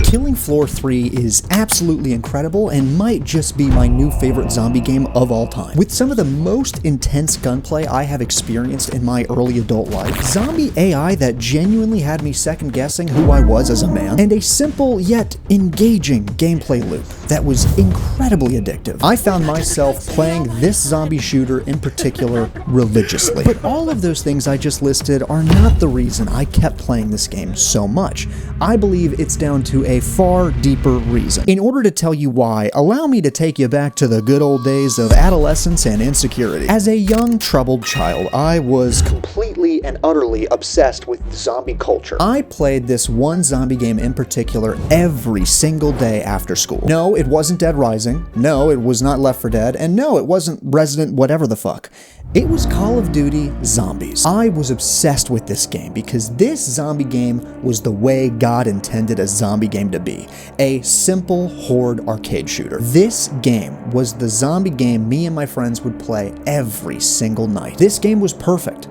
Killing Floor 3 is absolutely incredible and might just be my new favorite zombie game of all time. With some of the most intense gunplay I have experienced in my early adult life, zombie AI that genuinely had me second guessing who I was as a man, and a simple yet engaging gameplay loop that was incredibly addictive. I found myself playing this zombie shooter in particular religiously. But all of those things I just listed are not the reason I kept playing this game so much. I believe it's down to a far deeper reason. In order to tell you why, allow me to take you back to the good old days of adolescence and insecurity. As a young, troubled child, I was completely and utterly obsessed with zombie culture. I played this one zombie game in particular every single day after school. No, it wasn't Dead Rising. No, it was not Left 4 Dead. And no, it wasn't Resident whatever the fuck. It was Call of Duty Zombies. I was obsessed with this game because this zombie game was the way God intended a zombie game to be. A simple horde arcade shooter. This game was the zombie game me and my friends would play every single night. This game was perfect.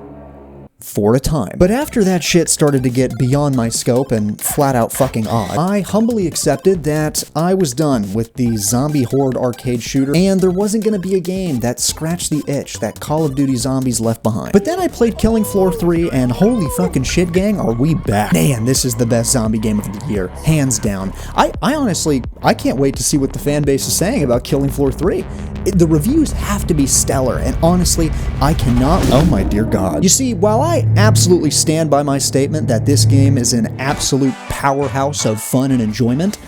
For a time. But after that shit started to get beyond my scope and flat out fucking odd, I humbly accepted that I was done with the zombie horde arcade shooter and there wasn't gonna be a game that scratched the itch that Call of Duty Zombies left behind. But then I played Killing Floor 3 and holy fucking shit gang, are we back. Man, this is the best zombie game of the year, hands down. I honestly, I can't wait to see what the fan base is saying about Killing Floor 3. The reviews have to be stellar, and honestly, I cannot. Oh my dear God. You see, while I absolutely stand by my statement that this game is an absolute powerhouse of fun and enjoyment,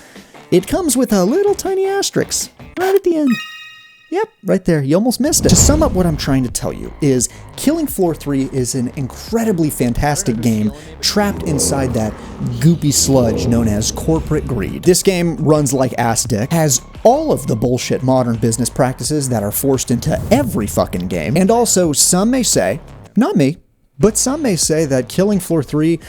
it comes with a little tiny asterisk right at the end. Yep, right there, you almost missed it. To sum up what I'm trying to tell you is Killing Floor 3 is an incredibly fantastic game trapped inside that goopy sludge known as corporate greed. This game runs like ass dick, has all of the bullshit modern business practices that are forced into every fucking game, and also some may say, not me, but some may say that Killing Floor 3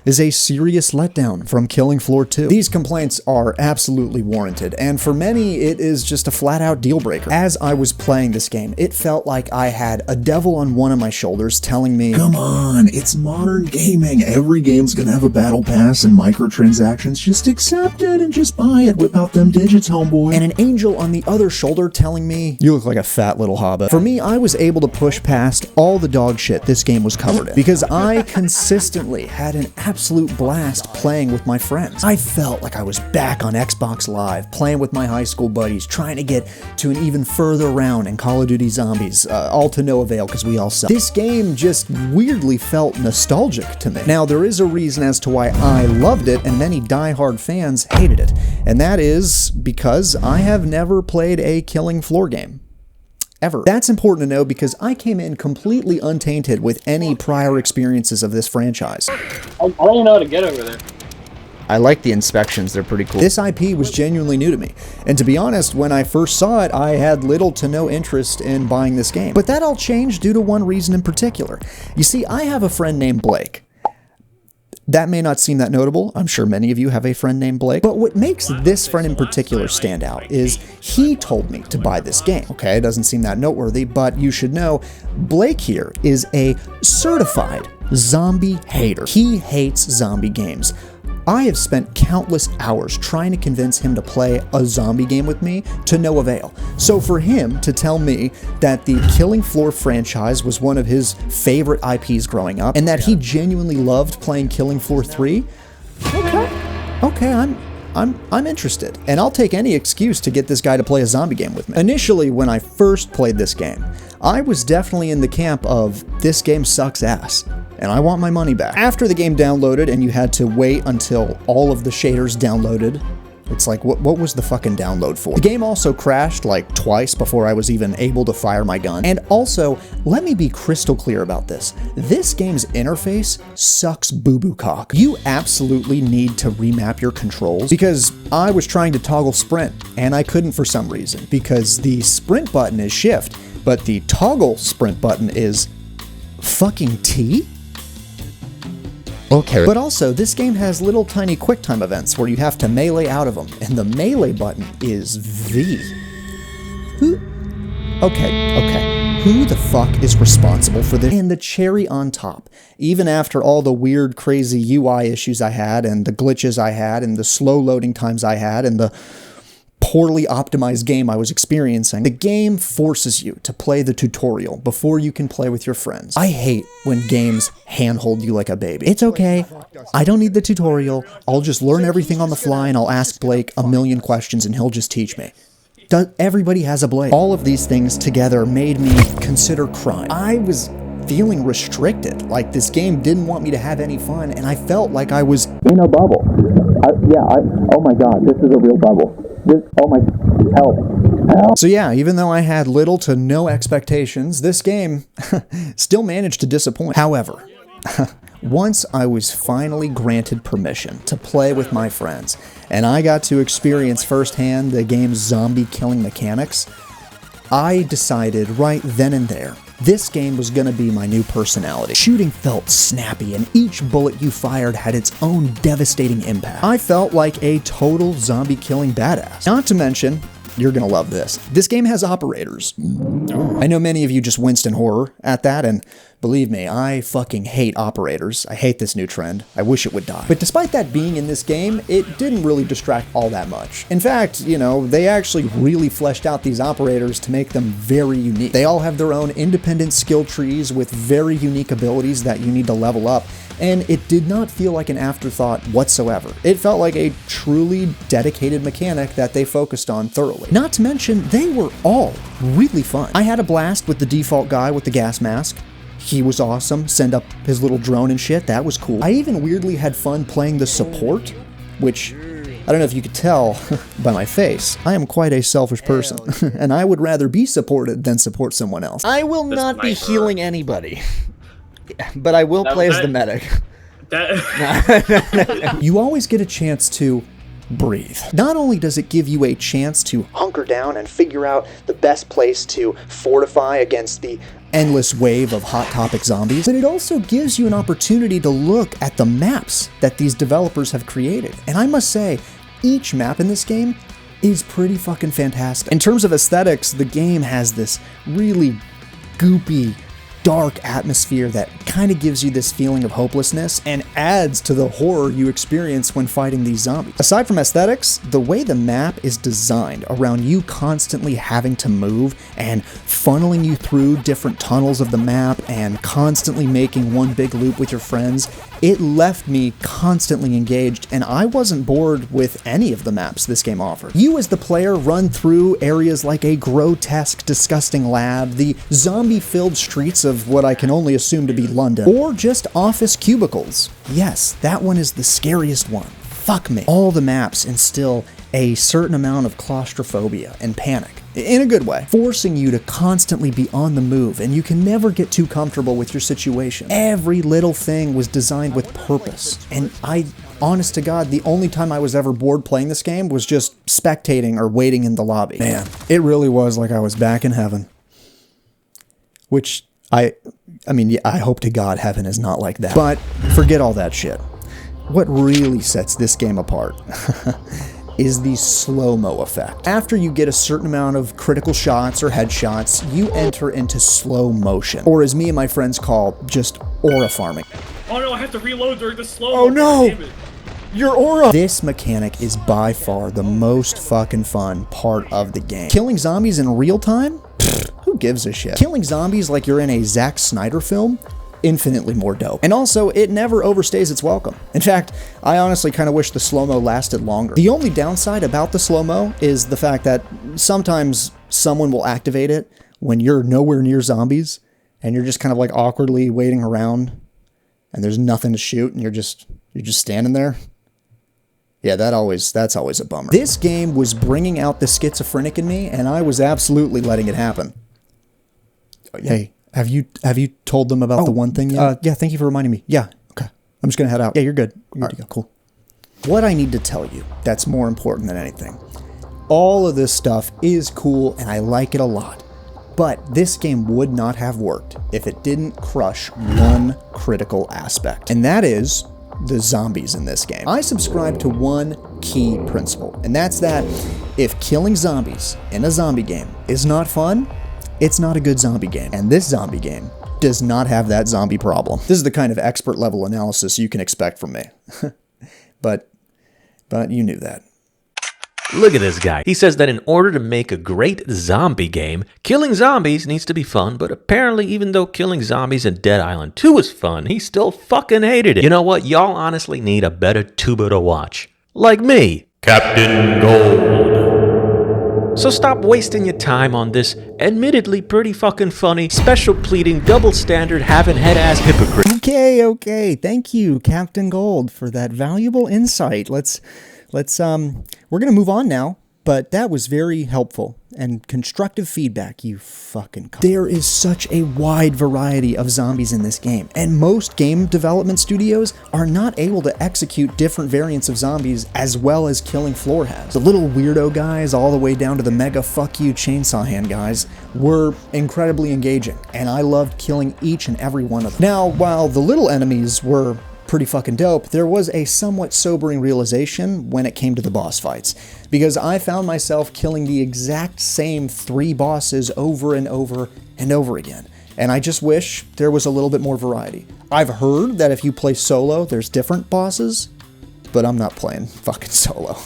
is a serious letdown from Killing Floor 2. These complaints are absolutely warranted, and for many, it is just a flat-out deal breaker. As I was playing this game, it felt like I had a devil on one of my shoulders telling me, come on, it's modern gaming. Every game's gonna have a battle pass and microtransactions. Just accept it and just buy it. Whip out them digits, homeboy. And an angel on the other shoulder telling me, you look like a fat little hobbit. For me, I was able to push past all the dog shit this game was covered in, because I consistently had an absolute blast playing with my friends. I felt like I was back on Xbox Live, playing with my high school buddies, trying to get to an even further round in Call of Duty Zombies, all to no avail because we all suck. This game just weirdly felt nostalgic to me. Now, there is a reason as to why I loved it and many die-hard fans hated it, and that is because I have never played a Killing Floor game. Ever. That's important to know because I came in completely untainted with any prior experiences of this franchise. I don't even know how to get over there. I like the inspections, they're pretty cool. This IP was genuinely new to me, and to be honest, when I first saw it, I had little to no interest in buying this game. But that all changed due to one reason in particular. You see, I have a friend named Blake. That may not seem that notable. I'm sure many of you have a friend named Blake. But what makes this friend in particular stand out is he told me to buy this game. Okay, it doesn't seem that noteworthy, but you should know Blake here is a certified zombie hater. He hates zombie games. I have spent countless hours trying to convince him to play a zombie game with me to no avail. So for him to tell me that the Killing Floor franchise was one of his favorite IPs growing up and that he genuinely loved playing Killing Floor 3, okay, I'm interested. And I'll take any excuse to get this guy to play a zombie game with me. Initially, when I first played this game, I was definitely in the camp of this game sucks ass, and I want my money back. After the game downloaded and you had to wait until all of the shaders downloaded, it's like, what was the fucking download for? The game also crashed like twice before I was even able to fire my gun. And also, let me be crystal clear about this. This game's interface sucks boo-boo cock. You absolutely need to remap your controls because I was trying to toggle sprint and I couldn't for some reason because the sprint button is shift, but the toggle sprint button is fucking T? Okay. But also, this game has little tiny QuickTime events where you have to melee out of them, and the melee button is V. Okay. Who the fuck is responsible for this? And the cherry on top, even after all the weird, crazy UI issues I had, and the glitches I had, and the slow loading times I had, and the poorly optimized game I was experiencing, the game forces you to play the tutorial before you can play with your friends. I hate when games handhold you like a baby. It's okay, I don't need the tutorial, I'll just learn everything on the fly and I'll ask Blake a million questions and he'll just teach me. Everybody has a Blake. All of these things together made me consider crime. I was feeling restricted, like this game didn't want me to have any fun, and I felt like I was in a bubble. Oh my god, this is a real bubble. Help. So yeah, even though I had little to no expectations, this game still managed to disappoint. However, once I was finally granted permission to play with my friends, and I got to experience firsthand the game's zombie killing mechanics, I decided right then and there, this game was going to be my new personality. Shooting felt snappy, and each bullet you fired had its own devastating impact. I felt like a total zombie-killing badass. Not to mention, you're gonna love this, this game has operators. I know many of you just winced in horror at that, and believe me, I fucking hate operators. I hate this new trend. I wish it would die. But despite that being in this game, it didn't really distract all that much. In fact, you know, they actually really fleshed out these operators to make them very unique. They all have their own independent skill trees with very unique abilities that you need to level up, and it did not feel like an afterthought whatsoever. It felt like a truly dedicated mechanic that they focused on thoroughly. Not to mention, they were all really fun. I had a blast with the default guy with the gas mask. He was awesome, send up his little drone and shit, that was cool. I even weirdly had fun playing the support, which, I don't know if you could tell by my face, I am quite a selfish person, and I would rather be supported than support someone else. I will not be healing anybody, but I will play as the medic. You always get a chance to breathe. Not only does it give you a chance to hunker down and figure out the best place to fortify against the endless wave of Hot Topic zombies, but it also gives you an opportunity to look at the maps that these developers have created. And I must say, each map in this game is pretty fucking fantastic. In terms of aesthetics, the game has this really goopy, dark atmosphere that kind of gives you this feeling of hopelessness and adds to the horror you experience when fighting these zombies. Aside from aesthetics, the way the map is designed around you constantly having to move and funneling you through different tunnels of the map and constantly making one big loop with your friends, it left me constantly engaged, and I wasn't bored with any of the maps this game offered. You as the player run through areas like a grotesque, disgusting lab, the zombie-filled streets of what I can only assume to be London, or just office cubicles. Yes, that one is the scariest one. Fuck me. All the maps instill a certain amount of claustrophobia and panic, in a good way, forcing you to constantly be on the move, and you can never get too comfortable with your situation. Every little thing was designed with purpose, and honest to God, the only time I was ever bored playing this game was just spectating or waiting in the lobby. Man, it really was like I was back in heaven. Which, I mean, yeah, I hope to God heaven is not like that. But forget all that shit. What really sets this game apart is the slow-mo effect. After you get a certain amount of critical shots or headshots, you enter into slow motion, or as me and my friends call, just aura farming. Oh no, I have to reload during the slow. Oh no! Your aura! This mechanic is by far the most fucking fun part of the game. Killing zombies in real time? Pfft, who gives a shit? Killing zombies like you're in a Zack Snyder film? Infinitely more dope. And also, it never overstays its welcome. In fact, I honestly kind of wish the slow-mo lasted longer. The only downside about the slow-mo is the fact that sometimes someone will activate it when you're nowhere near zombies, and you're just kind of like awkwardly waiting around, and there's nothing to shoot, and you're just standing there. Yeah, that's always a bummer. This game was bringing out the schizophrenic in me, and I was absolutely letting it happen. Hey. Have you told them about the one thing yet? Yeah, thank you for reminding me. Yeah, okay. I'm just gonna head out. Yeah, you're good. You're good to go. Cool. What I need to tell you that's more important than anything. All of this stuff is cool and I like it a lot. But this game would not have worked if it didn't crush one critical aspect. And that is the zombies in this game. I subscribe to one key principle, and that's that if killing zombies in a zombie game is not fun, it's not a good zombie game. And this zombie game does not have that zombie problem. This is the kind of expert level analysis you can expect from me. but you knew that. Look at this guy. He says that in order to make a great zombie game, killing zombies needs to be fun, but apparently even though killing zombies in Dead Island 2 was fun, he still fucking hated it. You know what? Y'all honestly need a better tuber to watch. Like me, Captain Gold. So stop wasting your time on this admittedly pretty fucking funny, special pleading, double standard, having head ass hypocrite. Okay. Thank you, Captain Gold, for that valuable insight. We're going to move on now, but that was very helpful and constructive feedback, you fucking cunt. There is such a wide variety of zombies in this game, and most game development studios are not able to execute different variants of zombies as well as Killing Floor has. The little weirdo guys all the way down to the mega fuck you chainsaw hand guys were incredibly engaging, and I loved killing each and every one of them. Now, while the little enemies were pretty fucking dope, there was a somewhat sobering realization when it came to the boss fights, because I found myself killing the exact same 3 bosses over and over and over again, and I just wish there was a little bit more variety. I've heard that if you play solo, there's different bosses, but I'm not playing fucking solo.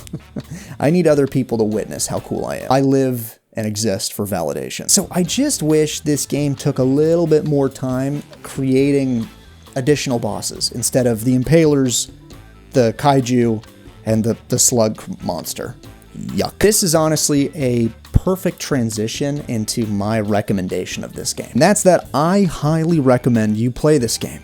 I need other people to witness how cool I am. I live and exist for validation. So I just wish this game took a little bit more time creating additional bosses instead of the impalers, the kaiju, and the slug monster. Yuck. This is honestly a perfect transition into my recommendation of this game. And that's that I highly recommend you play this game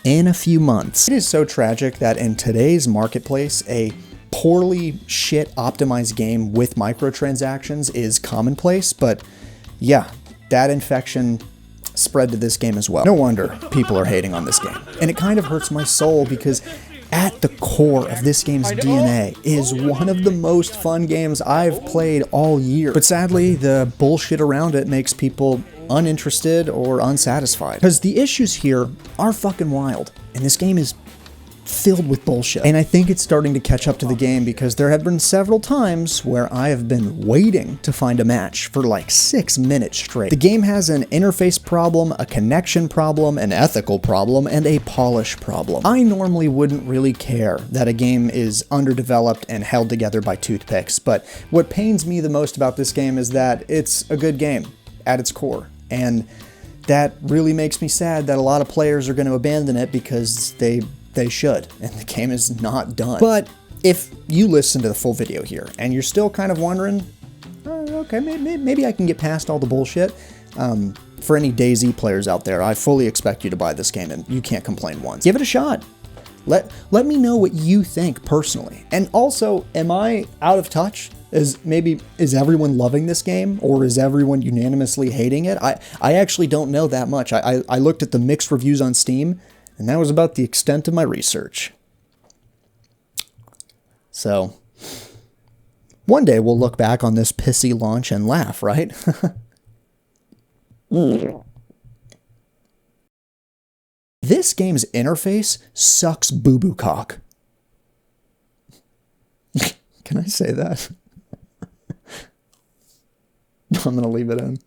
in a few months. It is so tragic that in today's marketplace, a poorly shit optimized game with microtransactions is commonplace, but yeah, that infection spread to this game as well. No wonder people are hating on this game. And it kind of hurts my soul because at the core of this game's DNA is one of the most fun games I've played all year. But sadly, the bullshit around it makes people uninterested or unsatisfied. Because the issues here are fucking wild, and this game is filled with bullshit. And I think it's starting to catch up to the game because there have been several times where I have been waiting to find a match for like 6 minutes straight. The game has an interface problem, a connection problem, an ethical problem, and a polish problem. I normally wouldn't really care that a game is underdeveloped and held together by toothpicks, but what pains me the most about this game is that it's a good game at its core. And that really makes me sad that a lot of players are going to abandon it because they should, and the game is not done. But if you listen to the full video here and you're still kind of wondering, okay, maybe I can get past all the bullshit, for any DayZ players out there, I fully expect you to buy this game and you can't complain once. Give it a shot. Let me know what you think personally. And also, am I out of touch? Is everyone loving this game, or is everyone unanimously hating it? I actually don't know that much. I looked at the mixed reviews on Steam, and that was about the extent of my research. So, one day we'll look back on this pissy launch and laugh, right? This game's interface sucks boo-boo cock. Can I say that? I'm gonna leave it in.